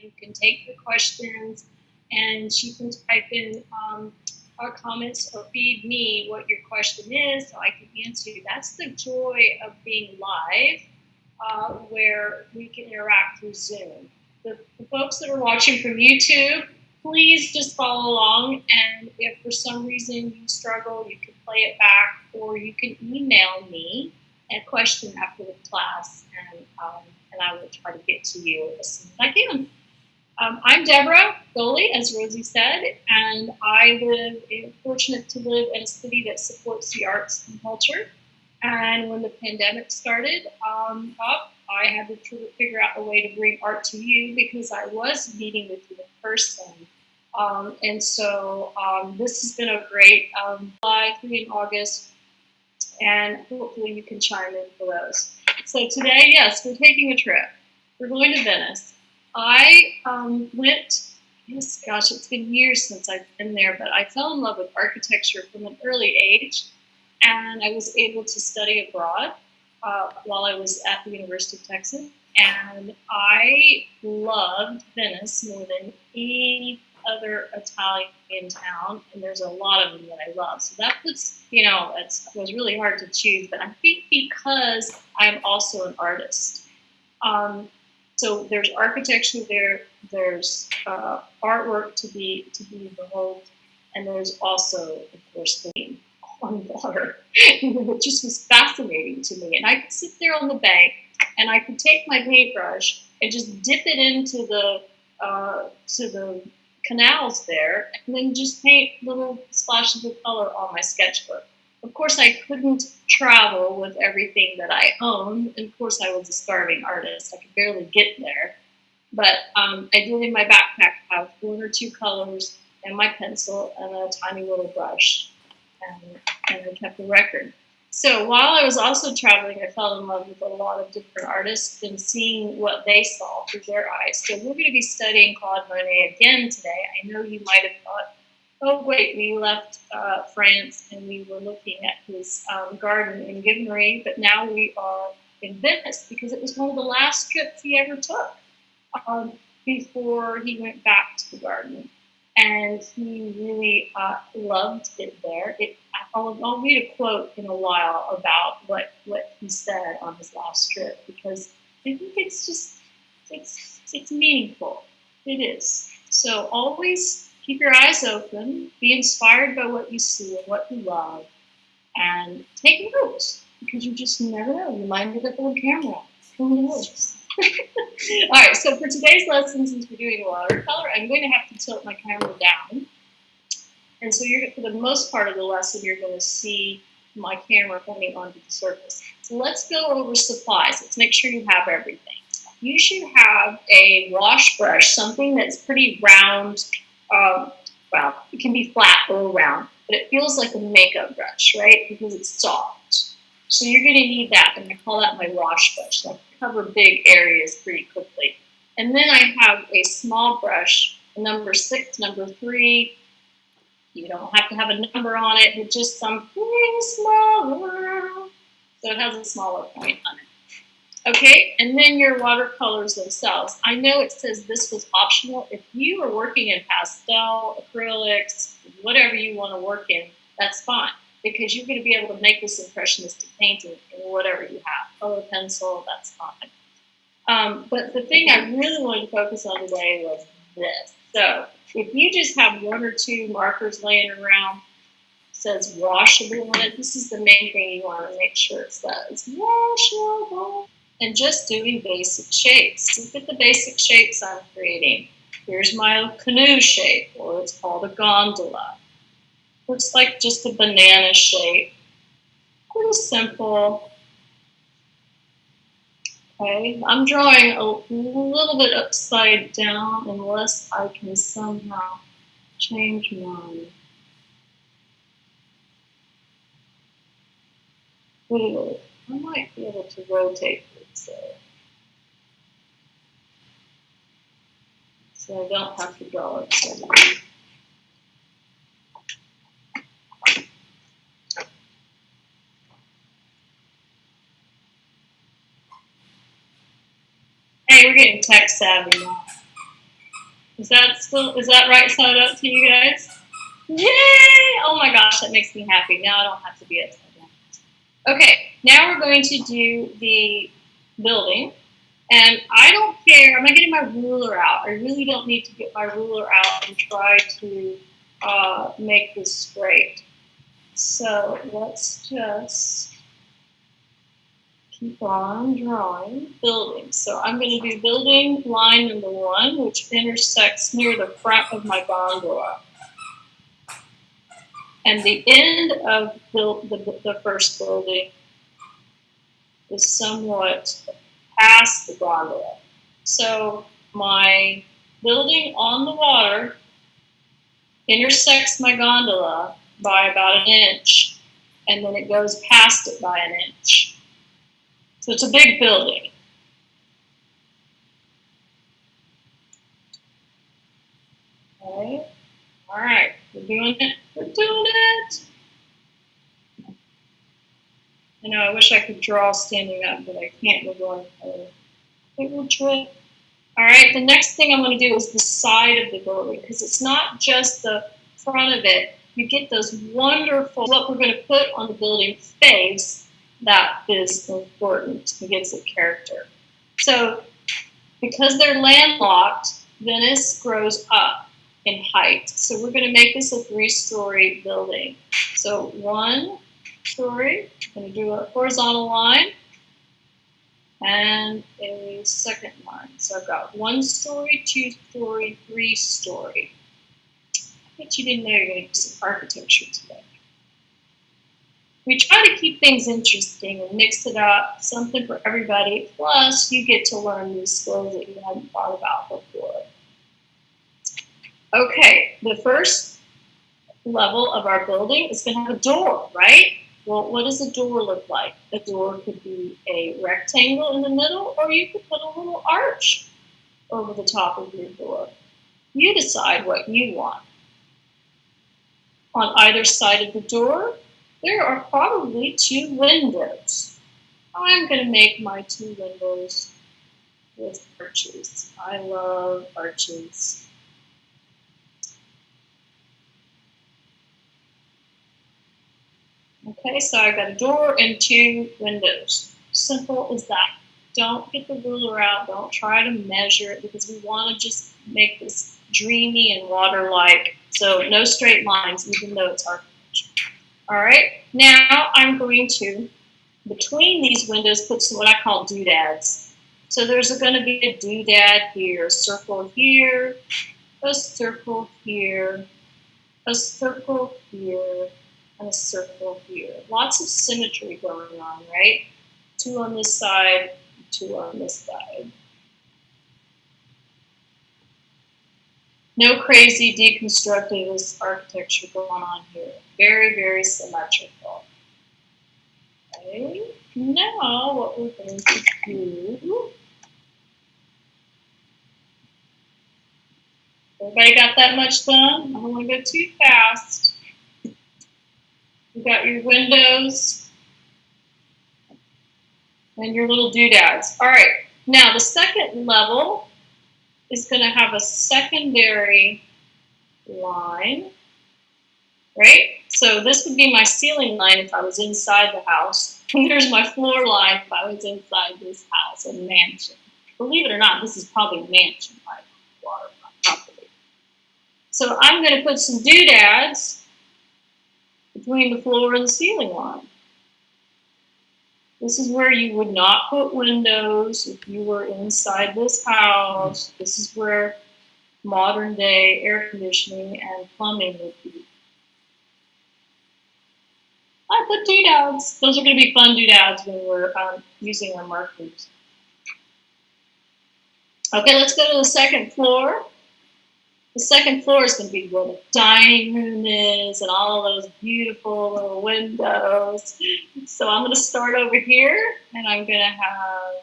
you can take the questions and she can type in our comments or feed me what your question is so I can answer you. That's the joy of being live, where we can interact through Zoom. The folks that are watching from YouTube, please just follow along, and if for some reason you struggle, you can play it back, or you can email me a question after the class, and I will try to get to you as soon as I can. I'm Deborah Goley, as Rosie said, and I'm fortunate to live in a city that supports the arts and culture. And when the pandemic started up, I had to figure out a way to bring art to you because I was meeting with you in person. And so this has been a great July, 3 in August, and hopefully you can chime in for those. So today, yes, we're taking a trip. We're going to Venice. I went, gosh, it's been years since I've been there, but I fell in love with architecture from an early age, and I was able to study abroad while I was at the University of Texas, and I loved Venice more than any other Italian town, and there's a lot of them that I love. So that puts, it was really hard to choose, but I think because I'm also an artist. So there's architecture there, there's artwork to be behold, and there's also, of course, being on water. It just was fascinating to me. And I could sit there on the bank, and I could take my paintbrush and just dip it into the canals there, and then just paint little splashes of color on my sketchbook. Of course, I couldn't travel with everything that I owned. And of course, I was a starving artist. I could barely get there. But I did in my backpack have 1 or 2 colors and my pencil and a tiny little brush. And I kept a record. So while I was also traveling, I fell in love with a lot of different artists and seeing what they saw through their eyes. So we're going to be studying Claude Monet again today. I know you might have thought, oh, wait, we left France and we were looking at his garden in Giverny, but now we are in Venice because it was one of the last trips he ever took before he went back to the garden. And he really loved it there. I'll read a quote in a while about what he said on his last trip because I think it's meaningful. It is. So always keep your eyes open, be inspired by what you see and what you love, and take notes because you just never know. You might get up on camera. Who knows? All right, so for today's lesson, since we're doing watercolor, I'm going to have to tilt my camera down. And so for the most part of the lesson, you're going to see my camera coming onto the surface. So let's go over supplies. Let's make sure you have everything. You should have a wash brush, something that's pretty round. Well, it can be flat or round, but it feels like a makeup brush, right? Because it's soft. So you're going to need that, and I call that my wash brush. So I cover big areas pretty quickly. And then I have a small brush, number 6, number 3. You don't have to have a number on it, but just something smaller. So it has a smaller point on it. Okay, and then your watercolors themselves. I know it says this was optional. If you are working in pastel, acrylics, whatever you want to work in, that's fine. Because you're going to be able to make this impressionistic painting in whatever you have. Color pencil, that's fine. But the thing I really wanted to focus on today was this. So if you just have 1 or 2 markers laying around, says washable on it, this is the main thing you want to make sure it says washable. And just doing basic shapes. Look at the basic shapes I'm creating. Here's my canoe shape, or it's called a gondola. Looks like just a banana shape. Pretty simple. Okay, I'm drawing a little bit upside down unless I can somehow change mine. Ooh, I might be able to rotate it so I don't have to draw it. Hey, we're getting tech savvy now. Is that right side up to you guys? Yay! Oh my gosh, that makes me happy. Now I don't have to be upside down. Okay, now we're going to do the building. And I don't care, I'm not getting my ruler out. I really don't need to get my ruler out and try to make this straight. So let's just keep on drawing building. So I'm going to do building line number 1, which intersects near the front of my gondola. And the end of the first building is somewhat past the gondola. So my building on the water intersects my gondola by about an inch, and then it goes past it by an inch. So it's a big building. Okay. All right, we're doing it. We're doing it. I know, I wish I could draw standing up, but I can't. We're going forward. Okay, we'll try. All right, the next thing I'm going to do is the side of the building, because it's not just the front of it. You get those wonderful, what we're going to put on the building face, that is important. It gives it character. So because they're landlocked, Venice grows up in height. So we're going to make this a 3-story building. So 1 story, I'm going to do a horizontal line and a second line. So I've got 1 story, 2 story, 3 story. I bet you didn't know you're going to do some architecture today. We try to keep things interesting and mix it up, something for everybody. Plus, you get to learn new skills that you hadn't thought about before. Okay, the first level of our building is going to have a door, right? Well, what does a door look like? A door could be a rectangle in the middle, or you could put a little arch over the top of your door. You decide what you want. On either side of the door, there are probably 2 windows. I'm going to make my 2 windows with arches. I love arches. Okay, so I've got a door and 2 windows. Simple as that. Don't get the ruler out. Don't try to measure it, because we want to just make this dreamy and water-like. So no straight lines, even though it's architecture. All right, now I'm going to, between these windows, put some what I call doodads. So there's going to be a doodad here, a circle here, a circle here, a circle here, and a circle here. Lots of symmetry going on, right? 2 on this side, 2 on this side. No crazy deconstructivist architecture going on here. Very, very symmetrical. Okay, now what we're going to do. Everybody got that much done? I don't want to go too fast. You got your windows and your little doodads. All right, now the second level is going to have a secondary line, right? So this would be my ceiling line if I was inside the house. And there's my floor line if I was inside this house, a mansion. Believe it or not, this is probably a mansion, like waterfront property. So I'm going to put some doodads between the floor and the ceiling line. This is where you would not put windows if you were inside this house. This is where modern day air conditioning and plumbing would be. I put doodads. Those are going to be fun doodads when we're using our markers. Okay, let's go to the second floor. The second floor is going to be where the dining room is and all of those beautiful little windows. So I'm going to start over here, and I'm going to have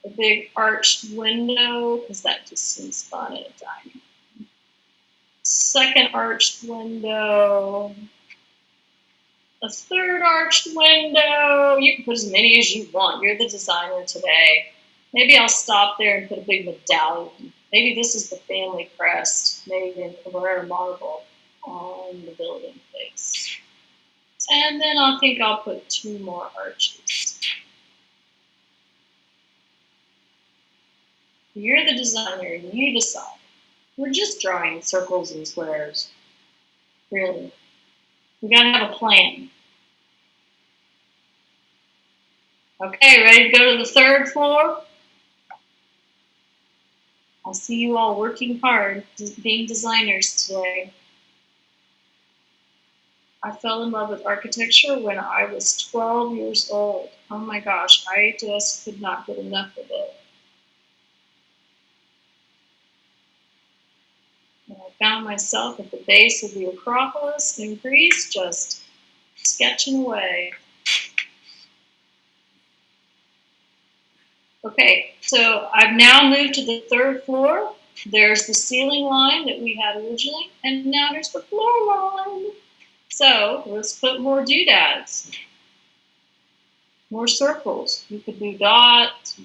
a big arched window, because that just seems fun at a dining room. Second arched window. A third arched window. You can put as many as you want. You're the designer today. Maybe I'll stop there and put a big medallion Maybe this is the family crest made in Carrara marble on the building face. And then I think I'll put 2 more arches. You're the designer, you decide. We're just drawing circles and squares. Really. We gotta have a plan. Okay, ready to go to the 3rd floor? I see you all working hard, being designers today. I fell in love with architecture when I was 12 years old. Oh my gosh, I just could not get enough of it. And I found myself at the base of the Acropolis in Greece, just sketching away. Okay, so I've now moved to the 3rd floor. There's the ceiling line that we had originally, and now there's the floor line. So let's put more doodads, more circles. You could do dots.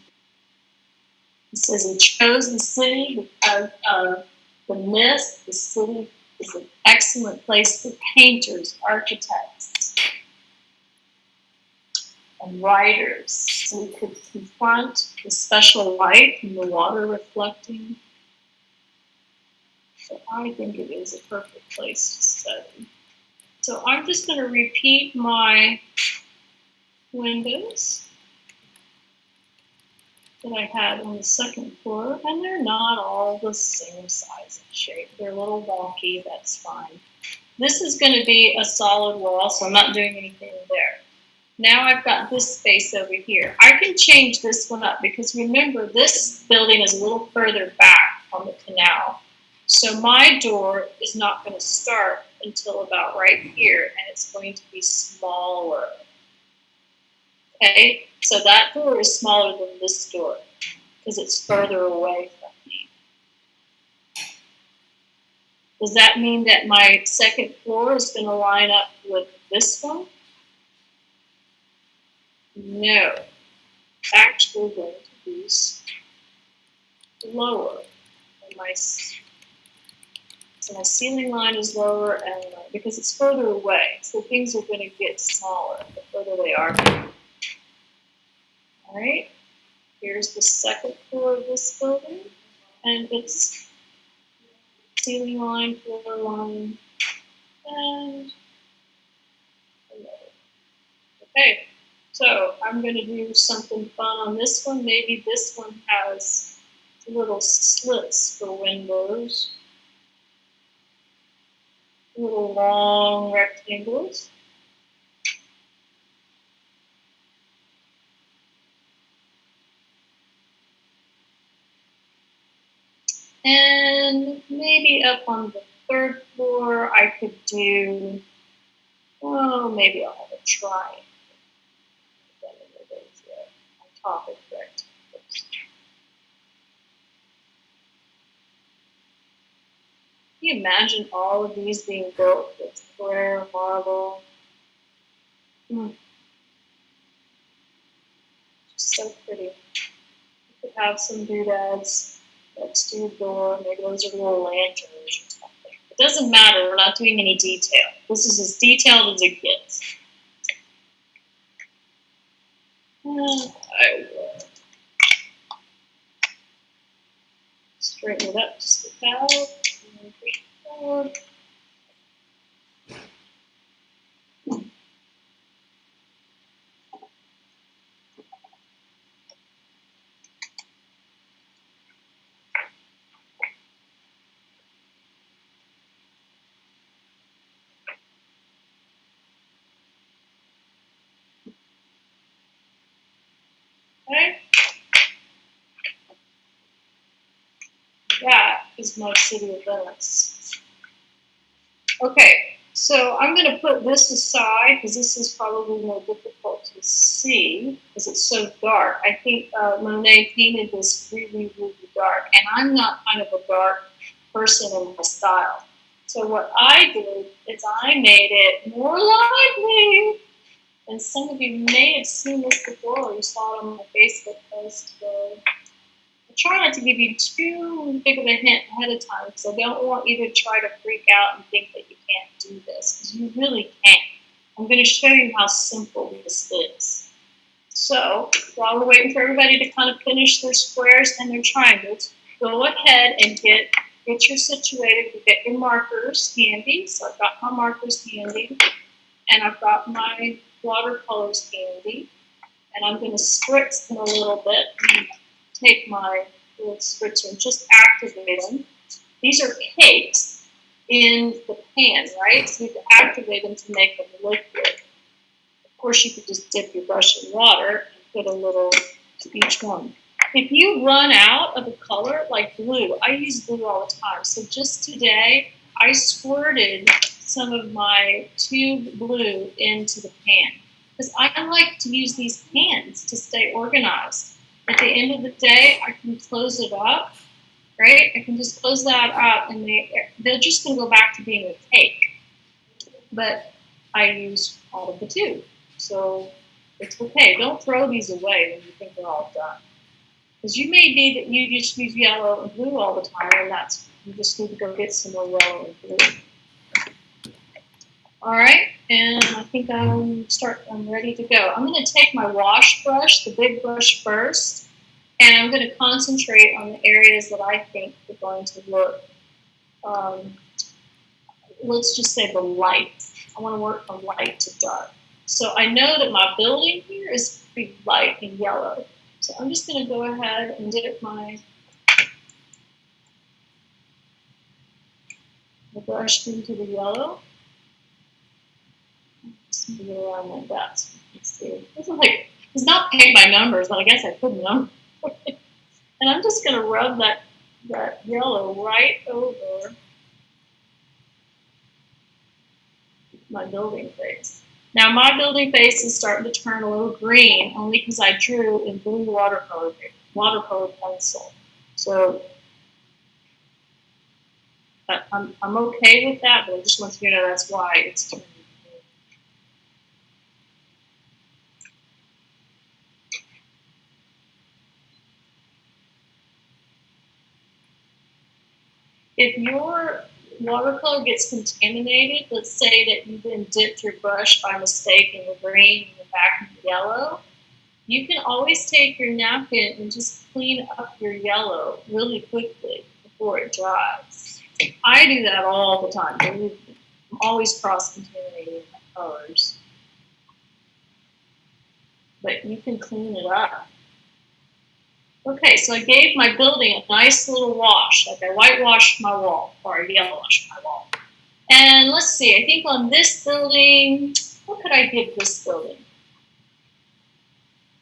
It says he chose the city because of the mist. The city is an excellent place for painters, architects, and writers. So we could confront the special light and the water reflecting. So I think it is a perfect place to study. So I'm just going to repeat my windows that I had on the 2nd floor, and they're not all the same size and shape. They're a little wonky, that's fine. This is going to be a solid wall, so I'm not doing anything there. Now I've got this space over here. I can change this one up because remember, this building is a little further back on the canal. So my door is not going to start until about right here, and it's going to be smaller. Okay, so that door is smaller than this door because it's further away from me. Does that mean that my 2nd floor is going to line up with this one? No, it's actually going to be lower than my. So my ceiling line is lower, and because it's further away, so things are going to get smaller the further they are. All right, here's the 2nd floor of this building, and it's ceiling line, floor line, and okay. So I'm going to do something fun on this one. Maybe this one has little slits for windows. Little long rectangles. And maybe up on the 3rd floor, I could do, oh, maybe I'll have a triangle. On top of rectangles. Can you imagine all of these being built with square marble? Just so pretty. You could have some doodads next to your door. Maybe those are little lanterns or something. It doesn't matter. We're not doing any detail. This is as detailed as it gets. I will straighten it up just a tad. And push it forward. Okay. That is my city of Venice. Okay, so I'm going to put this aside because this is probably more difficult to see because it's so dark. I think Monet painted this really, really dark, and I'm not kind of a dark person in my style. So what I did is I made it more lively. And some of you may have seen this before, or you saw it on my Facebook post today. I try not to give you too big of a hint ahead of time, because I don't want you to try to freak out and think that you can't do this, because you really can. I'm going to show you how simple this is. So while we're waiting for everybody to kind of finish their squares and their triangles, go ahead and get your situated. You get your markers handy. So I've got my markers handy, and I've got my watercolors handy, and I'm going to spritz them a little bit. Take my little spritzer and just activate them. These are cakes in the pan, right? So you have to activate them to make them liquid. Of course, you could just dip your brush in water and put a little to each one. If you run out of a color like blue, I use blue all the time. So just today, I squirted some of my tube blue into the pan, because I like to use these pans to stay organized. At the end of the day, I can close it up, right? I can just close that up, and they're just going to go back to being a cake. But I use all of the tube, so it's okay. Don't throw these away when you think they're all done, because you may be that you just use yellow and blue all the time, and you just need to go get some more yellow and blue. All right, and I think I'm ready to go. I'm going to take my wash brush, the big brush first, and I'm going to concentrate on the areas that I think are going to look, let's just say the light. I want to work from light to dark. So I know that my building here is pretty light and yellow. So I'm just going to go ahead and dip my brush into the yellow. Just move it around like that. So you can see. It's not paint by numbers, but I guess I put a number. And I'm just going to rub that yellow right over my building face. Now my building face is starting to turn a little green, only because I drew in blue watercolor pencil. So I'm okay with that, but I just want you to know that's why it's turning green. If your watercolor gets contaminated, let's say that you then dipped your brush by mistake in the green and back in the yellow, you can always take your napkin and just clean up your yellow really quickly before it dries. I do that all the time. I'm always cross-contaminating my colors. But you can clean it up. Okay, so I gave my building a nice little wash, like I whitewashed my wall, or I yellow-washed my wall. And let's see, I think on this building, what could I give this building?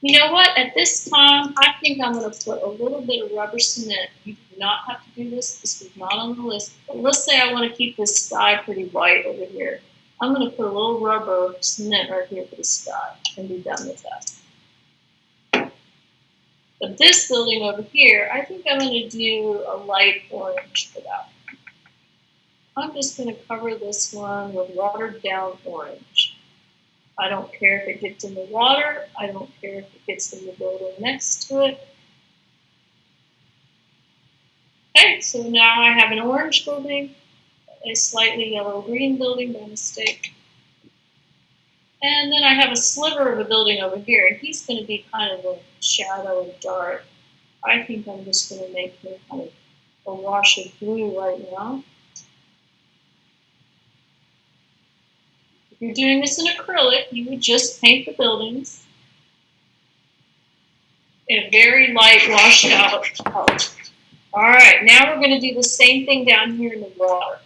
You know what, at this time, I think I'm going to put a little bit of rubber cement. You do not have to do this. This is not on the list. But let's say I want to keep this sky pretty white over here. I'm going to put a little rubber cement right here for the sky and be done with that. But this building over here, I think I'm going to do a light orange for that. I'm just going to cover this one with watered down orange. I don't care if it gets in the water. I don't care if it gets in the building next to it. Okay, so now I have an orange building, a slightly yellow-green building by mistake. And then I have a sliver of a building over here, and he's going to be kind of a shadow and dark. I think I'm just going to make him kind of a wash of blue right now. If you're doing this in acrylic, you would just paint the buildings in a very light washed out color. All right, now we're going to do the same thing down here in the water.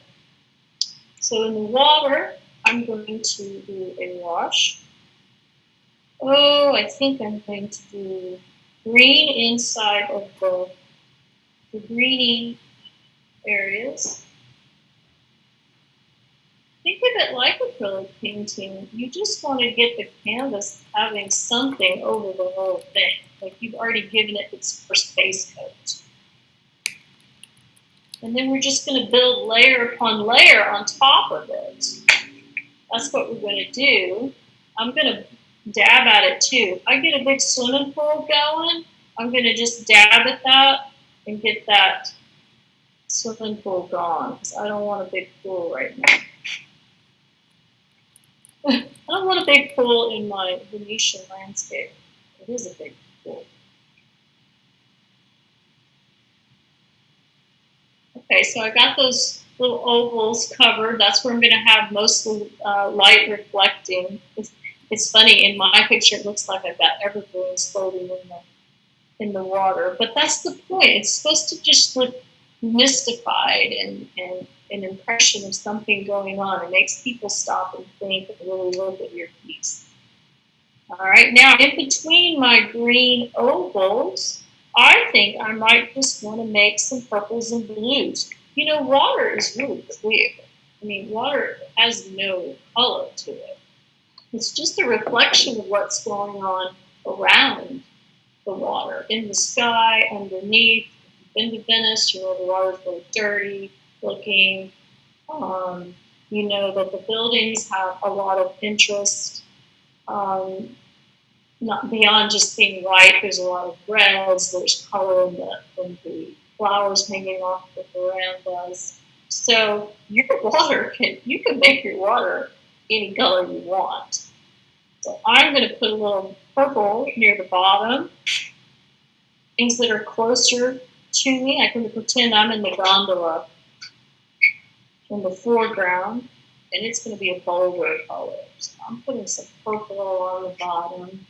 So in the water, I'm going to do a wash. Oh, I think I'm going to do green inside of the greeny areas. Think of it like acrylic painting. You just want to get the canvas having something over the whole thing. Like you've already given it its first base coat. And then we're just going to build layer upon layer on top of it. That's what we're going to do. I'm going to dab at it too. If I get a big swimming pool going, I'm going to just dab at that and get that swimming pool gone, because I don't want a big pool right now. I don't want a big pool in my Venetian landscape. It is a big pool. Okay, so I got those little ovals covered. That's where I'm going to have most of the light reflecting. It's funny, in my picture it looks like I've got evergreens floating in the water, but that's the point. It's supposed to just look mystified and an impression of something going on. It makes people stop and think and really look at your piece. All right, now in between my green ovals, I think I might just want to make some purples and blues. You know, water is really clear. I mean, water has no color to it. It's just a reflection of what's going on around the water, in the sky, underneath. If you've been to Venice, you know the water's really dirty looking. You know that the buildings have a lot of interest. Not beyond just being white, there's a lot of reds, there's color in the flowers hanging off the verandas. So your water you can make your water any color you want. So I'm going to put a little purple near the bottom, things that are closer to me. I'm going to pretend I'm in the gondola in the foreground, and it's going to be a bolder color. So I'm putting some purple on the bottom.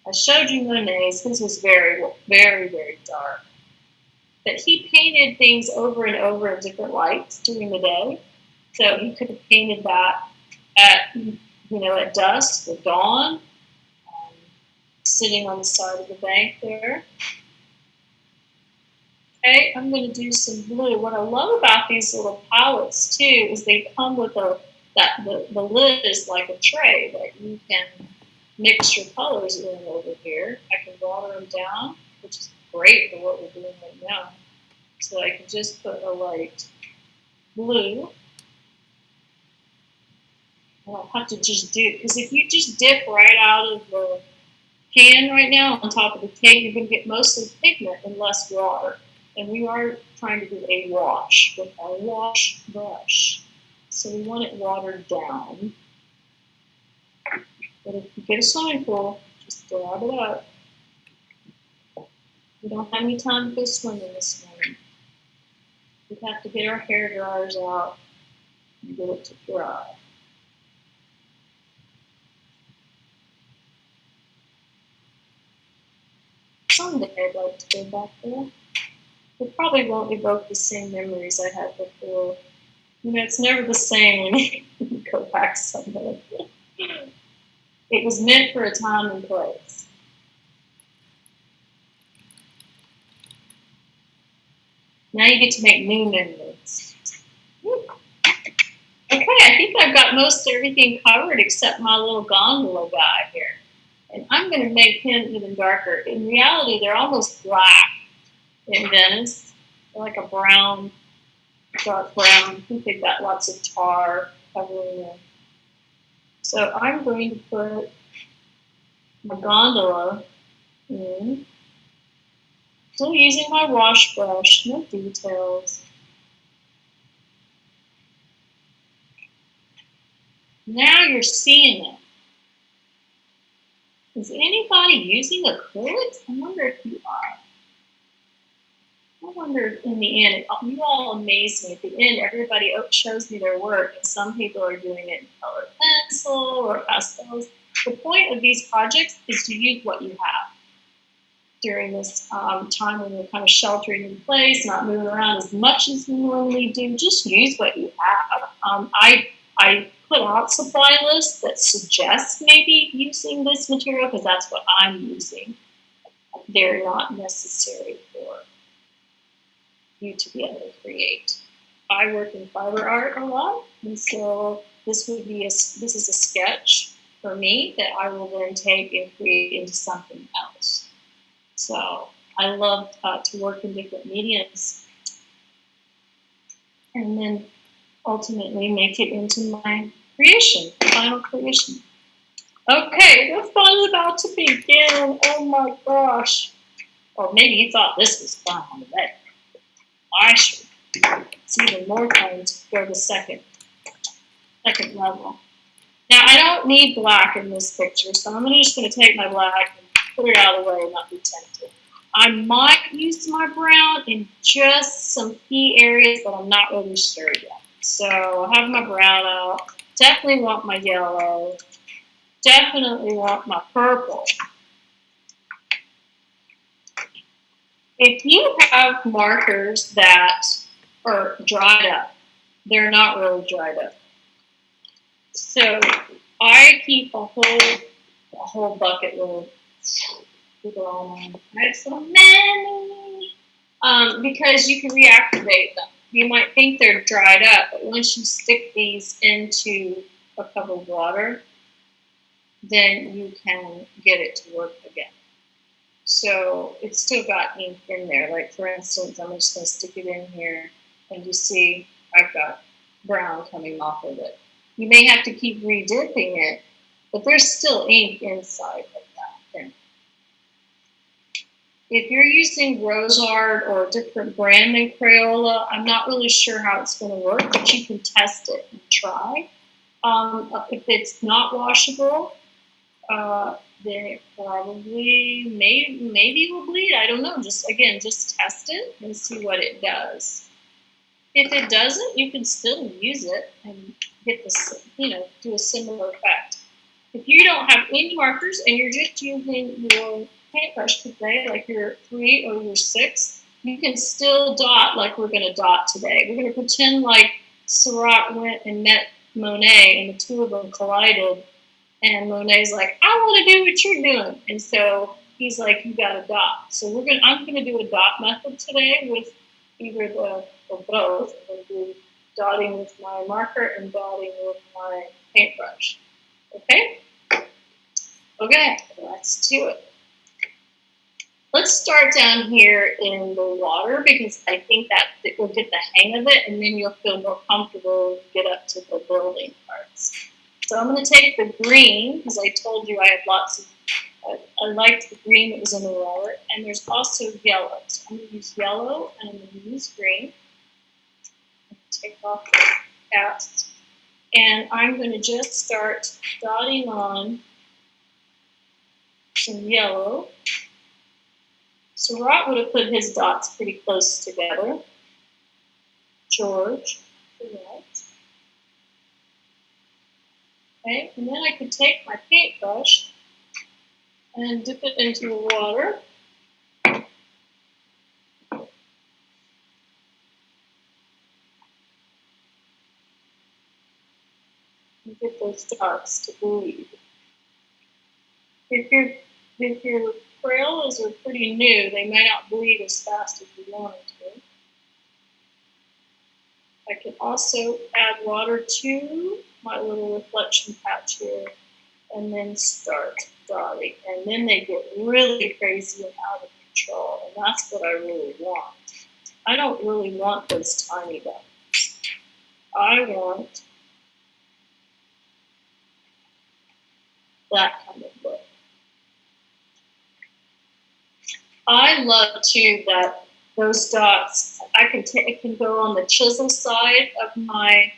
I showed you Monet's. His was very, very, very dark. But he painted things over and over in different lights during the day. So he could have painted that at dusk or dawn, sitting on the side of the bank there. Okay, I'm going to do some blue. What I love about these little palettes too is they come with the lid is like a tray that you can mix your colors in over here. I can water them down, which is great for what we're doing right now. So I can just put a light blue. I don't have to just do, because if you just dip right out of the pan right now on top of the cake, you're going to get most of the pigment and less water. And we are trying to do a wash with our wash brush. So we want it watered down. But if you get a swimming pool, just grab it up. We don't have any time to go swimming this morning. We have to get our hair dryers out and get it to dry. Someday I'd like to go back there. It probably won't evoke the same memories I had before. You know, it's never the same when you go back somewhere. It was meant for a time and place. Now you get to make new memories. Okay, I think I've got most everything covered except my little gondola guy here. And I'm going to make him even darker. In reality, they're almost black in Venice. They're like a brown, dark brown. I think they've got lots of tar covering them. So I'm going to put my gondola in. Still using my wash brush, no details. Now you're seeing it. Is anybody using acrylics? I wonder if you are. I wonder if in the end, you all amaze me. At the end, everybody shows me their work, and some people are doing it in colored pencil or pastels. The point of these projects is to use what you have during this time when you're kind of sheltering in place, not moving around as much as you normally do. Just use what you have. I put out supply lists that suggest maybe using this material because that's what I'm using. They're not necessary for you to be able to create. I work in fiber art a lot, and so this is a sketch for me that I will then take and create into something else. So I love to work in different mediums and then ultimately make it into my creation, final creation. Okay, the fun is about to begin. Oh my gosh. Or maybe you thought this was fun already. I should. It's even more fun to go to second level. Now I don't need black in this picture, so I'm just going to take my black and put it out of the way and not be tempted. I might use my brown in just some key areas, but I'm not really sure yet. So I have my brown out. Definitely want my yellow. Definitely want my purple. If you have markers that are dried up, they're not really dried up. So I keep a whole bucket load. I have so many. Because you can reactivate them. You might think they're dried up, but once you stick these into a cup of water, then you can get it to work again. So it's still got ink in there. Like for instance, I'm just going to stick it in here, and you see I've got brown coming off of it. You may have to keep redipping it, but there's still ink inside of that thing. If you're using Rose Art or a different brand than Crayola, I'm not really sure how it's going to work, but you can test it and try. If it's not washable, then it probably maybe will bleed. I don't know. Just test it and see what it does. If it doesn't, you can still use it and get this, do a similar effect. If you don't have any markers and you're just using your paintbrush today, like your 3 or your 6, you can still dot like we're going to dot today. We're going to pretend like Seurat went and met Monet and the two of them collided. And Monet's like, I want to do what you're doing. And so he's like, you got to dot. So I'm going to do a dot method today with either or both. I'm going to do dotting with my marker and dotting with my paintbrush. Okay? Okay, let's do it. Let's start down here in the water because I think that we'll get the hang of it and then you'll feel more comfortable to get up to the building parts. So I'm going to take the green because I told you I had lots of, I liked the green that was in the water, and there's also yellow. So I'm going to use yellow and I'm going to use green. Take off the caps. And I'm going to just start dotting on some yellow. Seurat would have put his dots pretty close together. George, correct. Okay, and then I could take my paintbrush and dip it into the water. And get those dots to bleed. If your Crayolas are pretty new, they may not bleed as fast as you want it to. I can also add water to my little reflection patch here and then start dotting. And then they get really crazy and out of control, and that's what I really want. I don't really want those tiny dots. I want that kind of look. I love too that those dots, it can go on the chisel side of my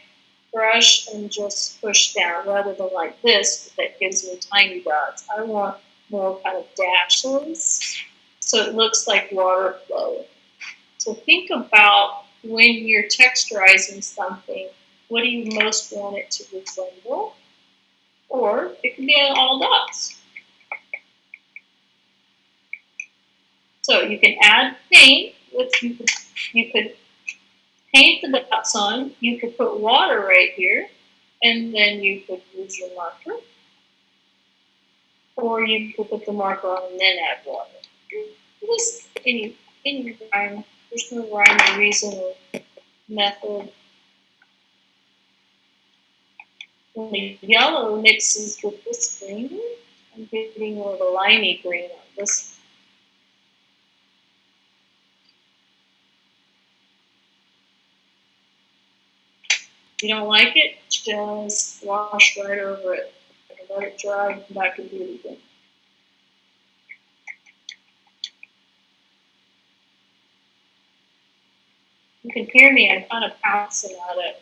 brush and just push down rather than like this that gives me tiny dots. I want more kind of dashes so it looks like water flowing. So think about when you're texturizing something, what do you most want it to resemble? Or it can be all dots. So you can add paint, which you could paint the dots on. You could put water right here, and then you could use your marker. Or you could put the marker on and then add water. Just any rhyme. There's no rhyme or reason or method. When the yellow mixes with this green, I'm getting more of a limey green on this. If you don't like it, just wash right over it. let it dry and come back and do it again. You can hear me, I'm kind of pouncing at it.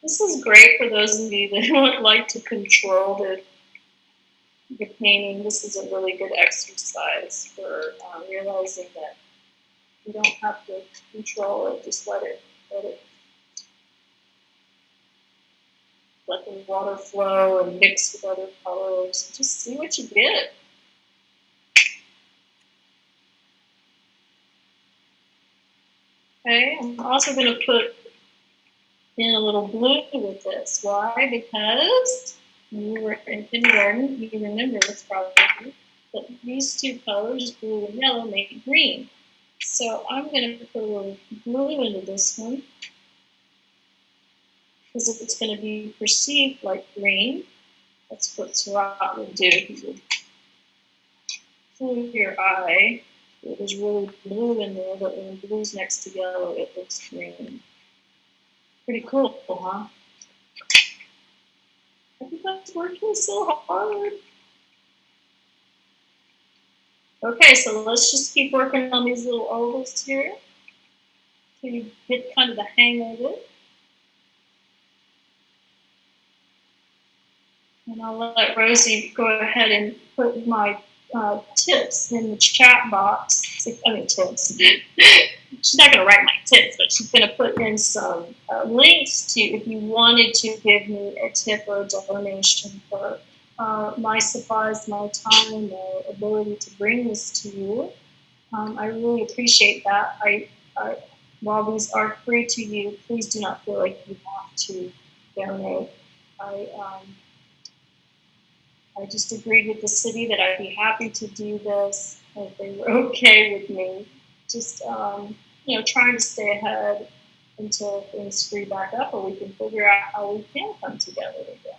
This is great for those of you that would like to control the painting. This is a really good exercise for realizing that you don't have to control it, just let the water flow and mix with other colors. Just see what you get. Okay, I'm also going to put in a little blue with this. Why? Because when you were in kindergarten, you remember this probably, but these two colors, blue and yellow, make green. So I'm going to put a little blue into this one, because if it's going to be perceived like green, that's what Seurat would do. He would fool your eye. It was really blue in there, but when blue's next to yellow, it looks green. Pretty cool, huh? Everybody's working so hard. Okay, so let's just keep working on these little ovals here till you get kind of the hang of it. And I'll let Rosie go ahead and put my tips in the chat box. I mean, tips. She's not going to write my tips, but she's going to put in some links to if you wanted to give me a tip or a donation for my supplies, my time, my ability to bring this to you. I really appreciate that. While these are free to you, please do not feel like you have to donate. I just agreed with the city that I'd be happy to do this if they were okay with me. Just, trying to stay ahead until things free back up, or we can figure out how we can come together again.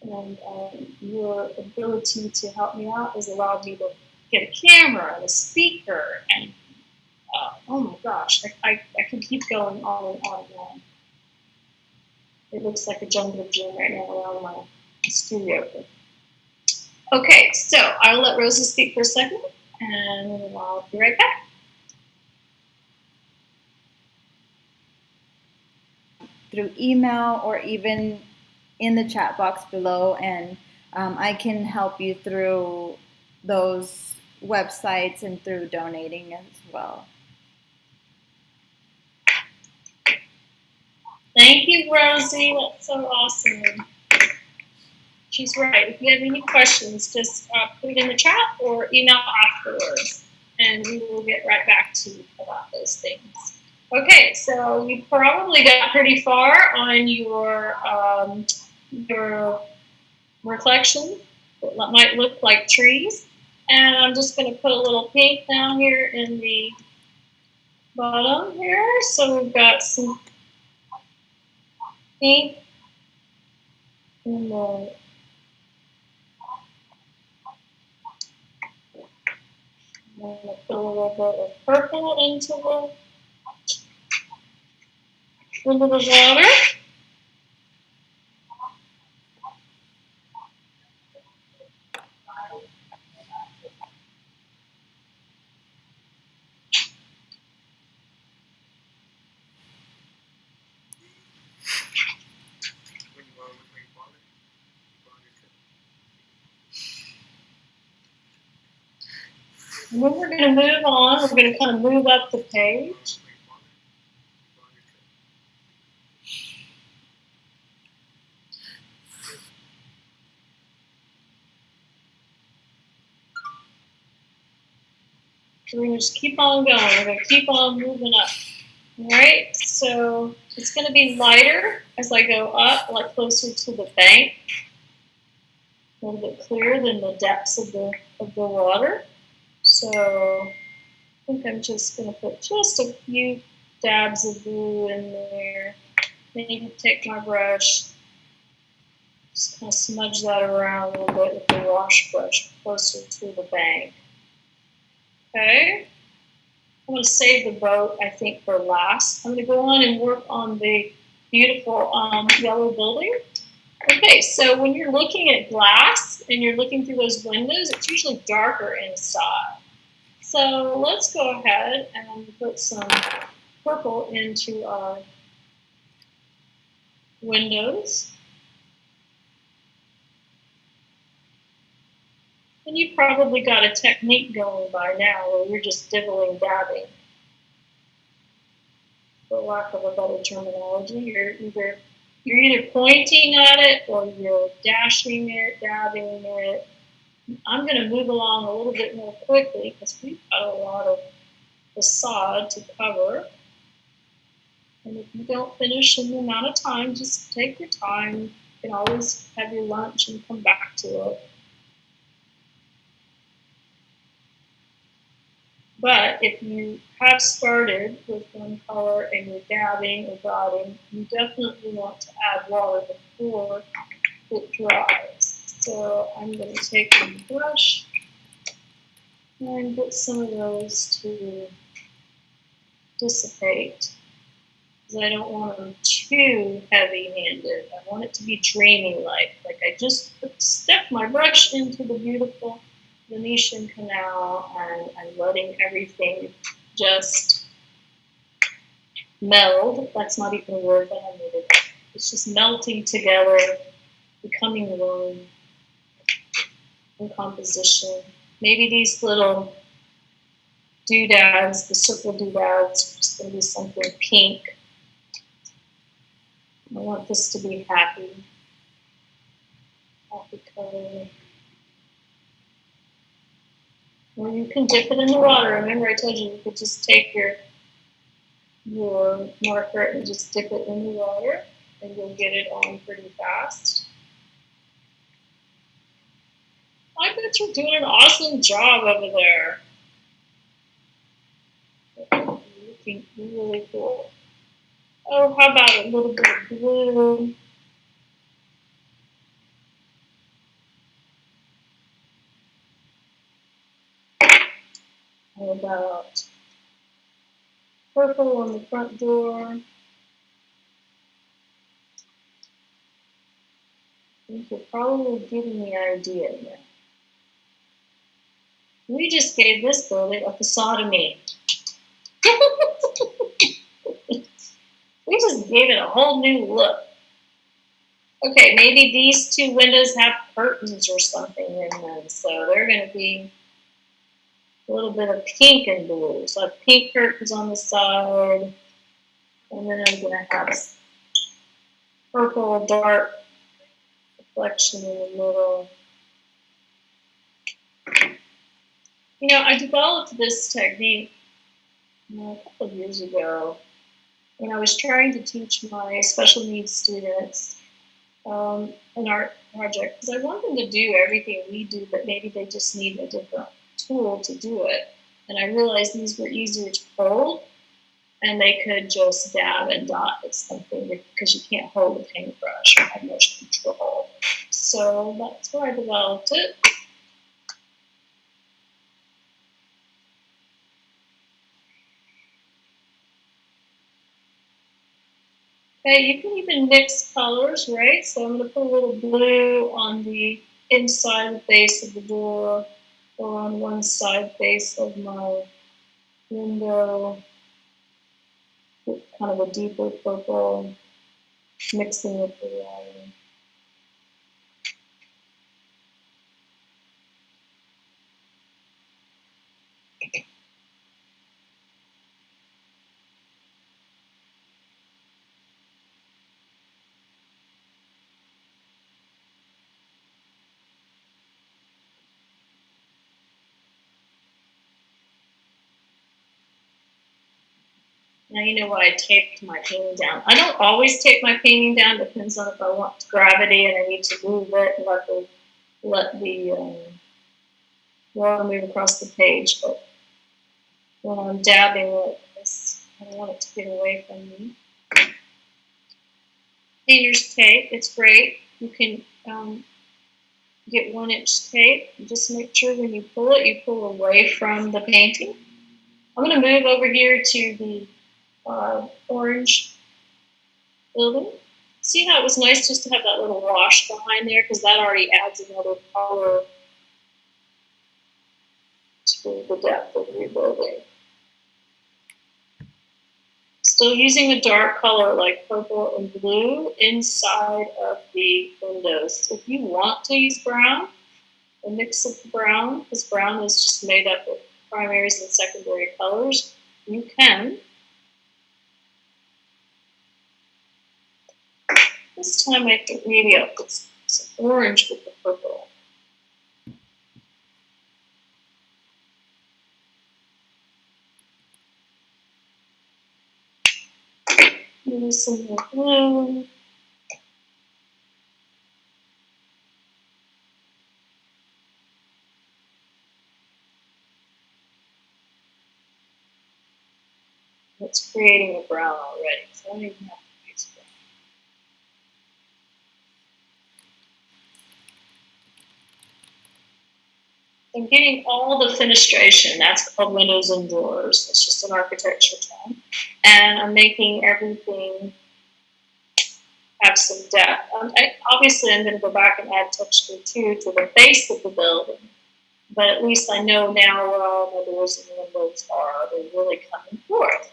And your ability to help me out has allowed me to get a camera and a speaker, and oh my gosh, I could keep going on and on and on. It looks like a jungle gym right now around my studio. Okay, so I'll let Rosie speak for a second, and I'll be right back. Through email or even in the chat box below, and I can help you through those websites and through donating as well. Thank you, Rosie. That's so awesome. She's right. If you have any questions, just put it in the chat or email afterwards, and we will get right back to you about those things. Okay, so you probably got pretty far on your reflection. It might look like trees. And I'm just going to put a little pink down here in the bottom here. So we've got some pink in the I'm going to put a little bit of purple into the water. And then we're going to move on. We're going to kind of move up the page. So we're going to just keep on going. We're going to keep on moving up. All right, so it's going to be lighter as I go up, like closer to the bank. A little bit clearer than the depths of the water. So I think I'm just going to put just a few dabs of blue in there. Maybe take my brush, just kind of smudge that around a little bit with the wash brush closer to the bank. Okay. I'm going to save the boat, I think, for last. I'm going to go on and work on the beautiful yellow building. Okay, so when you're looking at glass and you're looking through those windows, it's usually darker inside. So let's go ahead and put some purple into our windows. And you've probably got a technique going by now where you're just dibbling dabbing. For lack of a better terminology, you're either pointing at it or you're dashing it, dabbing it. I'm going to move along a little bit more quickly because we've got a lot of facade to cover. And if you don't finish in the amount of time, just take your time. You can always have your lunch and come back to it. But if you have started with one color and you're dabbing or dotting, you definitely want to add water before it dries. So I'm going to take my brush and get some of those to dissipate, because I don't want them too heavy-handed. I want it to be dreamy-like. Like I just stepped my brush into the beautiful Venetian canal and I'm letting everything just meld. That's not even a word that I needed. It's just melting together, becoming one in composition. Maybe these little doodads, the circle doodads, are just going to be something pink. I want this to be happy. Happy color. Or you can dip it in the water. Remember I told you could just take your marker and just dip it in the water and you'll get it on pretty fast. I bet you're doing an awesome job over there. Looking really cool. Oh, how about a little bit of blue? How about purple on the front door? I think you're probably getting the idea now. We just gave this building a facade-omy. We just gave it a whole new look. Okay, maybe these two windows have curtains or something in them, so they're going to be a little bit of pink and blue. So I have pink curtains on the side, and then I'm going to have purple dark reflection in the middle. You know, I developed this technique a couple of years ago when I was trying to teach my special needs students an art project, because I want them to do everything we do, but maybe they just need a different tool to do it. And I realized these were easier to hold, and they could just dab and dot at something because you can't hold a paintbrush or have much control. So that's where I developed it. Okay, you can even mix colors, right? So I'm going to put a little blue on the inside face of the door or on one side face of my window with kind of a deeper purple, mixing with the water. Now you know why I taped my painting down. I don't always tape my painting down. Depends on if I want gravity and I need to move it and let the water move across the page. But when I'm dabbing like this, I don't want it to get away from me. Painter's tape, it's great. You can get 1-inch tape. Just make sure when you pull it, you pull away from the painting. I'm going to move over here to the orange building. See how it was nice just to have that little wash behind there, because that already adds another color to the depth of your building. Still using a dark color like purple and blue inside of the windows. If you want to use brown, a mix of brown, because brown is just made up of primaries and secondary colors, you can. This time I think maybe I'll put some orange with the purple. Maybe some more blue. It's creating a brown already, so I don't even have to use brown. I'm getting all the fenestration. That's called windows and doors. It's just an architecture term. And I'm making everything have some depth. Obviously, I'm going to go back and add texture too to the base of the building. But at least I know now where all my doors and windows are. They're really coming forth.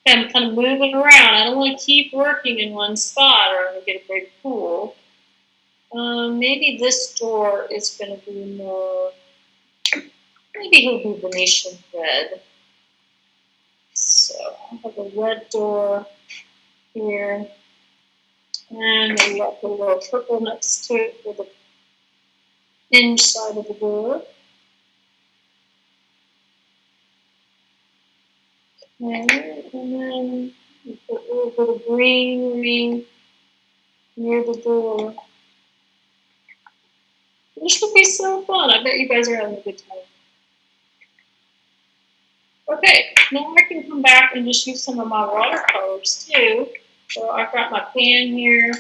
I'm kind of moving around. I don't want to keep working in one spot or I'm going to get a big pool. Maybe this door is going to be more, maybe it'll be Venetian red. So I'll have a red door here. And maybe I'll put a little purple next to it for the hinge side of the door. Okay, and then we put a little bit of greenery near the door. This should be so fun. I bet you guys are having a good time. Okay, now I can come back and just use some of my watercolors too. So I've got my pan here.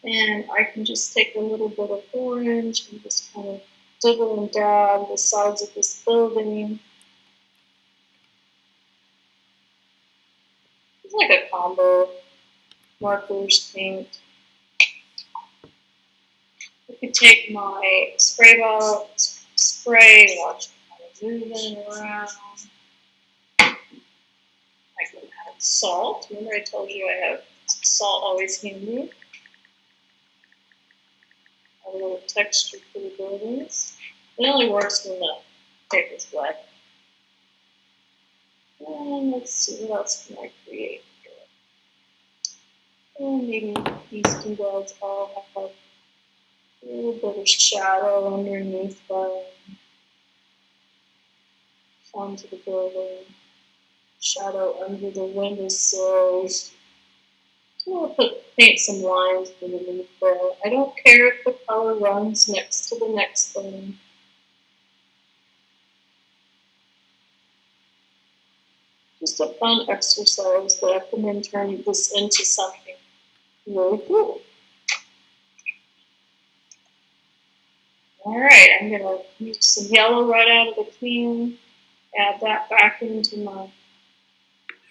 And I can just take a little bit of orange and just kind of dibble and dab the sides of this building. It's like a combo. Markers, paint. I could take my spray bottle, spray, watch it kind of moving around. I can add salt. Remember I told you I have salt always handy. Add a little texture for the buildings. It only works when the paper's wet. And let's see, what else can I create here? And maybe these two dogs all have a little bit of shadow underneath them onto the building. Shadow under the windowsills. So I'll paint some lines underneath there. I don't care if the color runs next to the next thing. Just a fun exercise that I can then turn this into something really cool. All right, I'm going to use some yellow right out of the can, add that back into my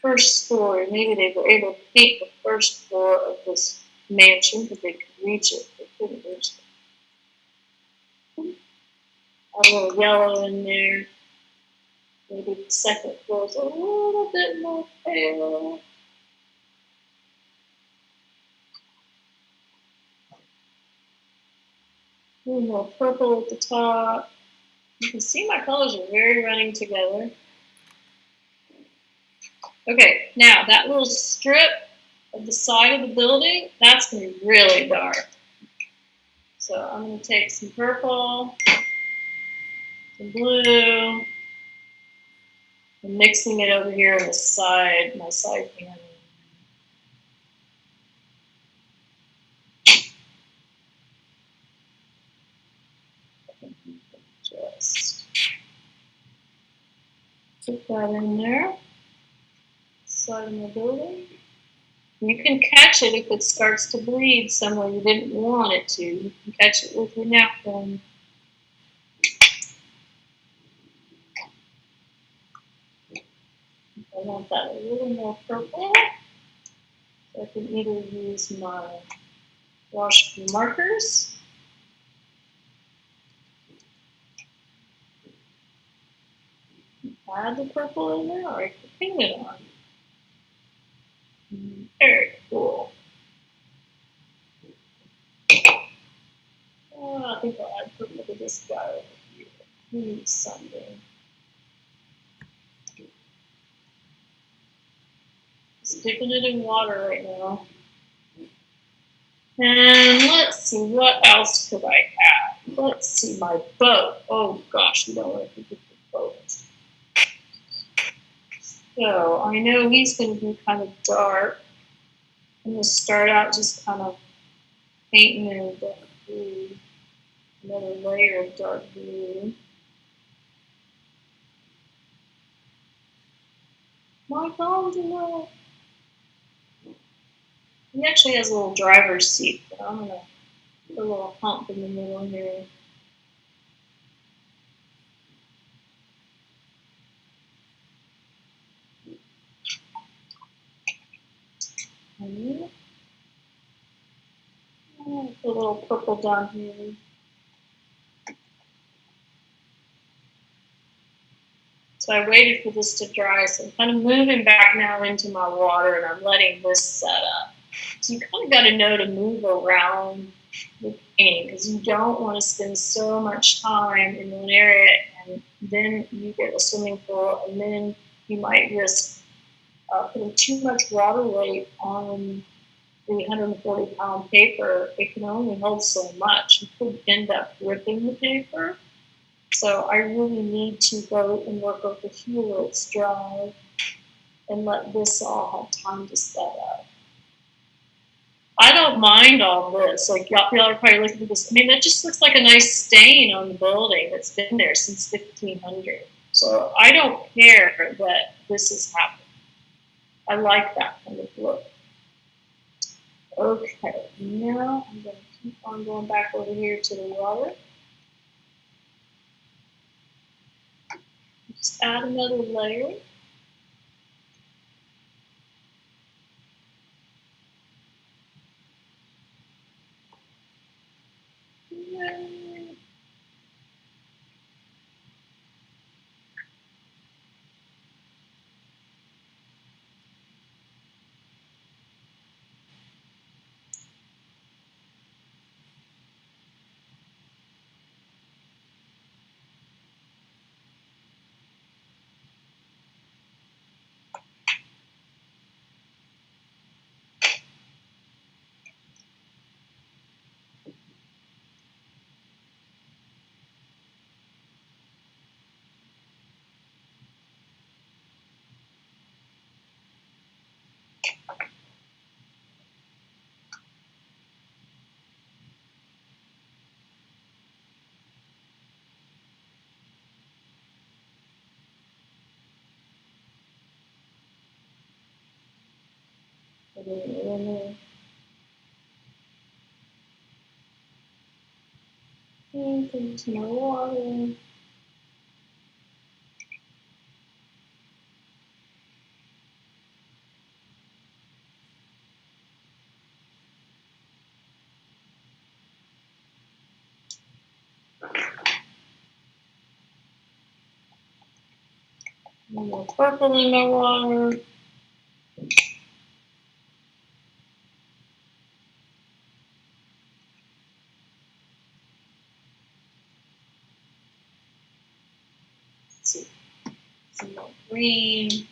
first story. Maybe they were able to paint the first floor of this mansion because they could reach it. They couldn't reach it. Add a little yellow in there. Maybe the second floor is a little bit more pale. A little more purple at the top. You can see my colors are very running together. Okay, now that little strip of the side of the building, that's going to be really dark. So I'm going to take some purple, some blue, and mixing it over here on the side, my side panel. Just put that in there. Side of my building. You can catch it if it starts to bleed somewhere you didn't want it to. You can catch it with your napkin. I want that a little more purple. So I can either use my wash markers add the purple in there, or I can paint it on. Very cool. Oh, I think I'll add purple to this guy over here. He needs something. Just dipping it in water right now. And let's see, what else could I add? Let's see, my boat. Oh gosh, we don't want to forget the boat. So I know he's going to be kind of dark. I'm going to start out just kind of painting in dark blue. Another layer of dark blue. My gondola. He actually has a little driver's seat, but I'm going to put a little hump in the middle here. And put a little purple down here. So I waited for this to dry, so I'm kind of moving back now into my water, and I'm letting this set up. So you kind of got to know to move around the painting, because you don't want to spend so much time in one area, and then you get a swimming pool, and then you might risk putting too much water weight on the 140-pound paper. It can only hold so much. You could end up ripping the paper. So I really need to go and work over here where it's dry and let this all have time to set up. I don't mind all this. Like y'all are probably looking at this. I mean, that just looks like a nice stain on the building that's been there since 1500. So I don't care that this has happened. I like that kind of look. Okay, now I'm going to keep on going back over here to the water. Just add another layer. Into my water. More purple in my water. Let's see. Some more green.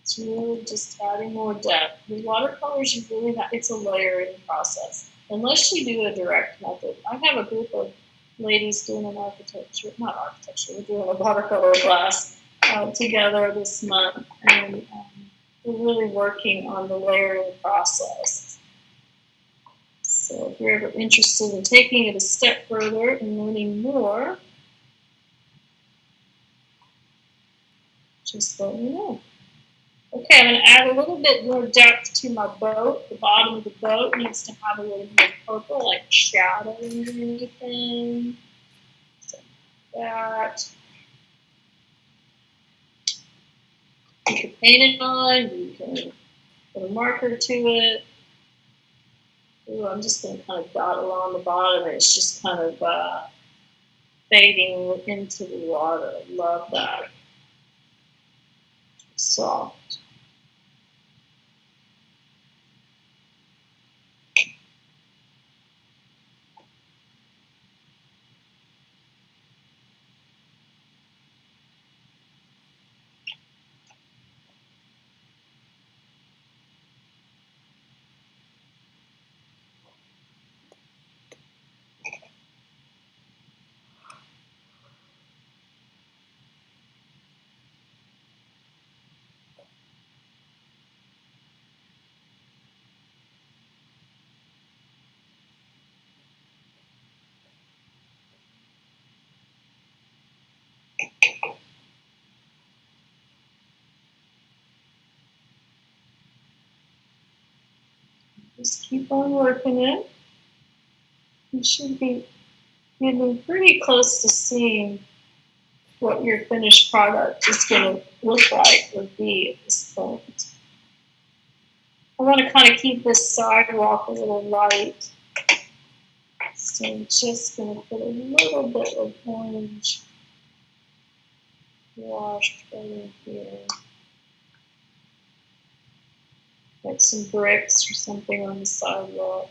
It's really just adding more depth. With watercolors, you really have, it's a layering process. Unless you do a direct method. I have a group of ladies doing an architecture, not architecture, we're doing a watercolor class together this month. And we're really working on the layering process. So if you're ever interested in taking it a step further and learning more, just let me know. Okay, I'm going to add a little bit more depth to my boat. The bottom of the boat needs to have a little more purple, like shadow underneath it. So that. You can paint it on, you can put a marker to it. Ooh, I'm just going to kind of dot along the bottom. It's just kind of fading into the water. I love that. Soft. Just keep on working it. You should be getting pretty close to seeing what your finished product is going to look like or be at this point. I want to kind of keep this sidewalk a little light. So I'm just going to put a little bit of orange wash right in here. Like some bricks or something on the sidewalk.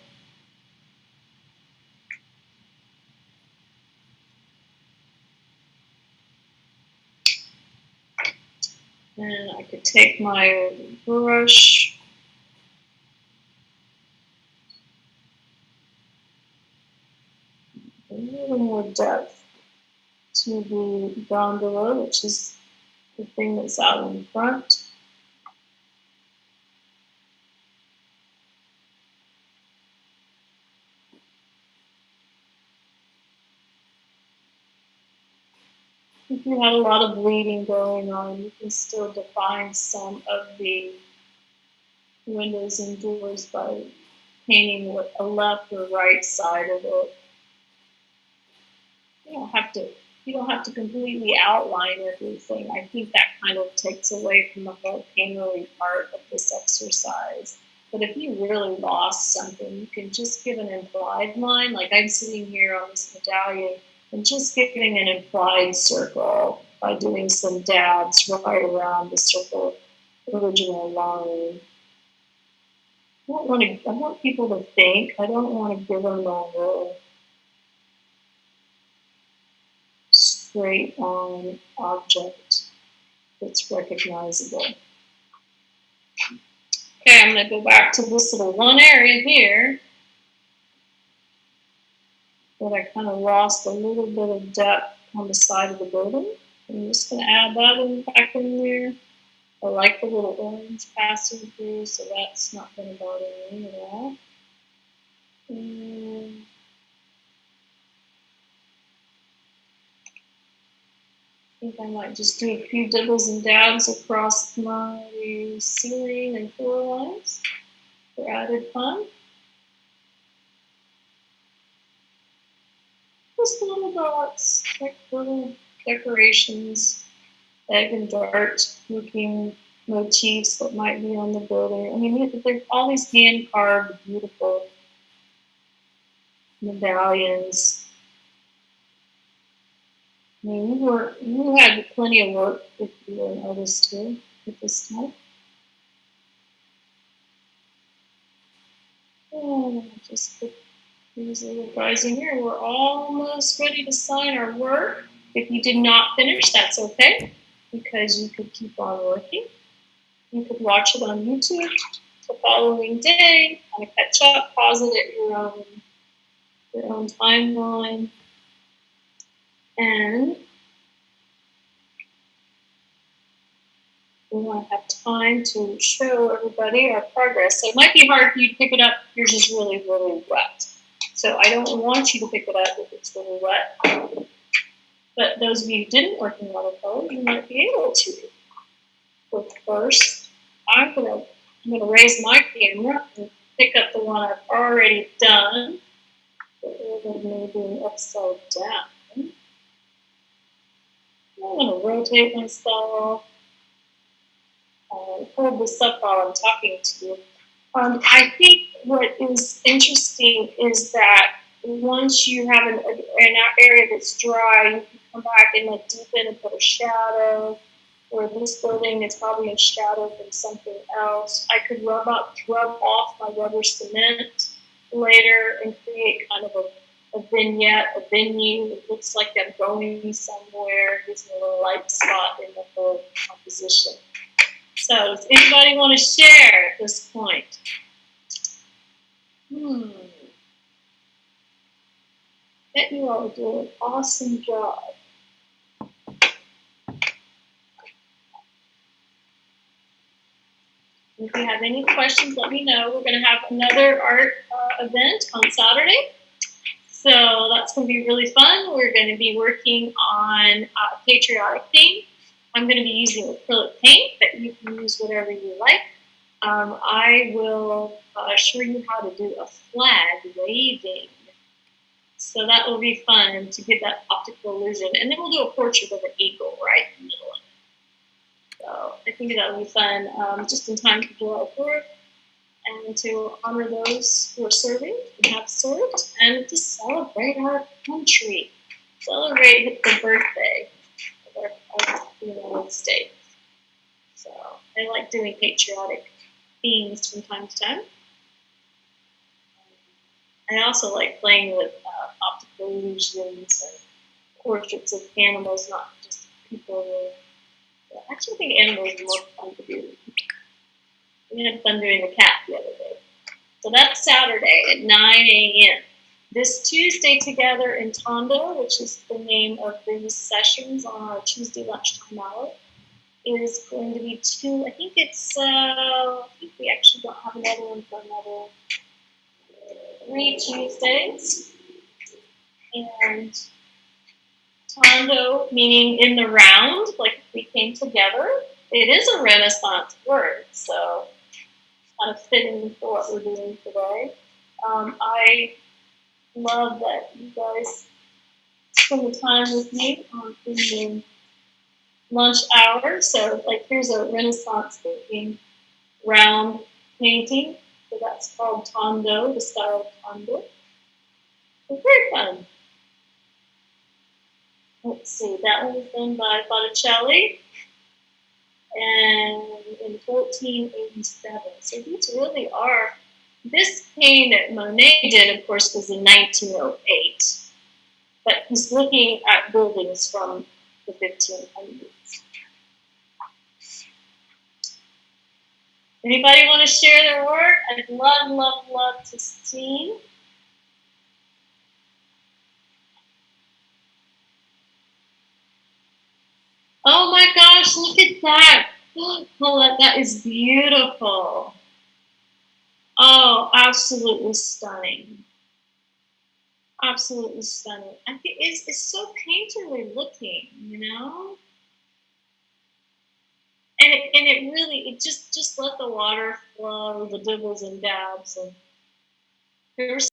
And I could take my brush a little more depth to the gondola, which is the thing that's out in front. If you had a lot of bleeding going on, you can still define some of the windows and doors by painting a left or right side of it. You don't have to completely outline everything. I think that kind of takes away from the whole painterly part of this exercise. But if you really lost something, you can just give an implied line. Like I'm sitting here on this medallion and just giving an implied circle by doing some dabs right around the circle original line. I want people to think. I don't want to give them a real straight on object that's recognizable. Okay, I'm going to go back to this little one area here that I kind of lost a little bit of depth on the side of the building. I'm just going to add that back in there. I like the little orange passing through, so that's not going to bother me at all. And I think I might just do a few dibbles and dabs across my ceiling and floor lines for added fun. Just little dots, like little decorations, egg and dart looking motifs that might be on the building. I mean, there's all these hand carved, beautiful medallions. I mean, you had plenty of work if you were an artist too at this time. And just put these little guys in here. We're almost ready to sign our work. If you did not finish, that's okay, because you could keep on working. You could watch it on YouTube the following day, kind of catch up, pause it at your own timeline, and we want to have time to show everybody our progress. So it might be hard for you to pick it up if yours is really, really wet. So I don't want you to pick it up if it's really wet. But those of you who didn't work in watercolor, you might be able to. But first, I'm gonna raise my camera and pick up the one I've already done. But maybe upside down. I'm gonna rotate myself. Hold this up while I'm talking to you. I think what is interesting is that once you have an area that's dry, you can come back and like deepen and put a shadow. Or this building is probably in shadow from something else. I could rub off my rubber cement later and create kind of a vignette, a venue. It looks like I'm going somewhere. Gives me a little light spot in the whole composition. So, does anybody want to share at this point? Bet you all do an awesome job. If you have any questions, let me know. We're going to have another art event on Saturday. So that's going to be really fun. We're going to be working on a patriotic theme. I'm going to be using acrylic paint, but you can use whatever you like. I will show you how to do a flag waving. So that will be fun to get that optical illusion. And then we'll do a portrait of an eagle right in the middle of it. So I think that will be fun, just in time for July 4th, and to honor those who are serving and have served, and to celebrate our country, celebrate the birthday of the United States. So I like doing patriotic themes from time to time. I also like playing with optical illusions and portraits of animals, not just people. I actually think animals are more fun to do. We had fun doing the cat the other day. So that's Saturday at 9 a.m. This Tuesday together in Tondo, which is the name of these sessions on our Tuesday lunchtime hour, is going to be I think we actually don't have another one for another 3 Tuesdays. And Tondo, meaning in the round, like we came together. It is a Renaissance word, so kind of fitting for what we're doing today. I love that you guys spend the time with me in the lunch hour. So, like, here's a Renaissance thinking round painting. So that's called Tondo, the style of Tondo. It's very fun. Let's see, that one was done by Botticelli and in 1487. So these really are, this painting that Monet did, of course, was in 1908. But he's looking at buildings from the 1500s. Anybody want to share their work? I'd love, love, love to see. Oh my gosh, look at that. Paulette, that is beautiful. Oh, absolutely stunning. Absolutely stunning. I think it's so painterly looking, you know? And it really, just let the water flow, the dibbles and dabs. And there's